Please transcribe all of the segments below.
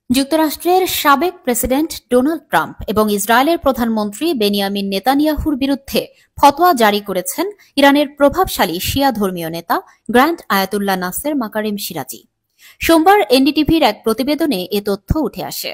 যুক্তরাষ্ট্রের সাবেক president Donald Trump এবং ইসরায়েলের প্রধানমন্ত্রী বেনিয়ামিন নেতানিয়াহুর বিরুদ্ধে ফতোয়া জারি করেছেন ইরানের প্রভাবশালী শিয়া ধর্মীয় নেতা গ্র্যান্ড আয়াতুল্লাহ নাসের মাকারিম সিরাজি। সোমবার এনডিটিভির এক প্রতিবেদনে এ তথ্য উঠে আসে।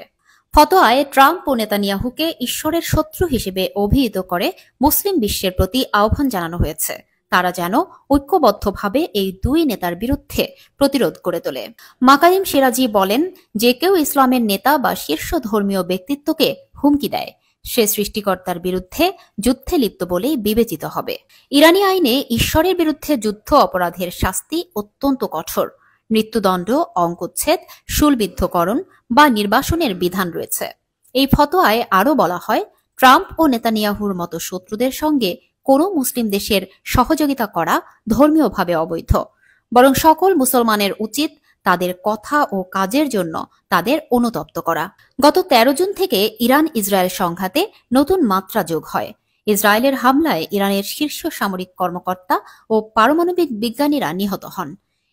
ফতোয়ায় ট্রাম্প ও নেতানিয়াহুকে ঈশ্বরের শত্রু হিসেবে অভিহিত করে মুসলিম বিশ্বের প্রতি আহ্বান জানানো হয়েছে তারা যেন ঐক্যবদ্ধভাবে এই দুই নেতার বিরুদ্ধে প্রতিরোধ গড়ে তোলে। মাকারিম সিরাজি বলেন, যে কেউ ইসলামের নেতা বা শীর্ষ ধর্মীয় ব্যক্তিত্বকে হুমকি দেয় সে সৃষ্টিকর্তার বিরুদ্ধে যুদ্ধে লিপ্ত বলেই বিবেচিত হবে। ইরানি আইনে ঈশ্বরের বিরুদ্ধে যুদ্ধ অপরাধের শাস্তি অত্যন্ত কঠোর। মৃত্যুদণ্ড, অঙ্কচ্ছেদ, শুলবিদ্ধকরণ বা নির্বাসনের বিধান রয়েছে। এই ফতোয়ায় আরও বলা হয়, ট্রাম্প ও নেতানিয়াহুর মতো শত্রুদের সঙ্গে কোনো মুসলিম দেশের সহযোগিতা করা ধর্মীয়ভাবে অবৈধ, বরং সকল মুসলমানের উচিত তাদের কথা ও কাজের জন্য তাদের অনুতপ্ত করা। গত ১৩ জুন থেকে ইরান ইসরায়েল সংঘাতে নতুন মাত্রা যোগ হয়। ইসরায়েলের হামলায় ইরানের শীর্ষ সামরিক কর্মকর্তা ও পারমাণবিক বিজ্ঞানীরা নিহত হন।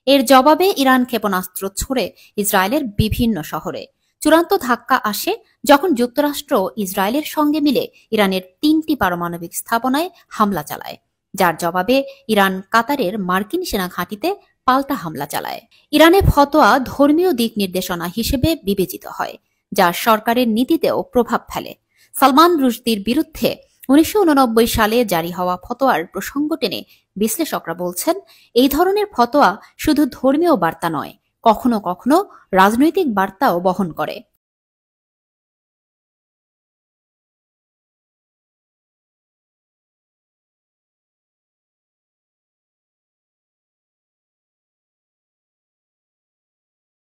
এর জবাবে ইরান ক্ষেপণাস্ত্র ছুড়ে ইসরায়েলের বিভিন্ন শহরে। চূড়ান্ত ধাক্কা আসে যখন যুক্তরাষ্ট্র ইসরায়েলের সঙ্গে মিলে ইরানের ৩টি পারমাণবিক স্থাপনায় হামলা চালায়, যার জবাবে ইরান কাতারের মার্কিন সেনা ঘাঁটিতে পাল্টা হামলা চালায়। ইরানের ফতোয়া ধর্মীয় দিক নির্দেশনা হিসেবে বিবেচিত হয়, যা সরকারের নীতিতেও প্রভাব ফেলে। সালমান রুশদির বিরুদ্ধে ১৯৮৯ সালে জারি হওয়া ফতোয়ার প্রসঙ্গ টেনে বিশ্লেষকরা বলছেন, এই ধরনের ফতোয়া শুধু ধর্মীয় বার্তা নয়, কখনো কখনো রাজনৈতিক বার্তাও বহন করে।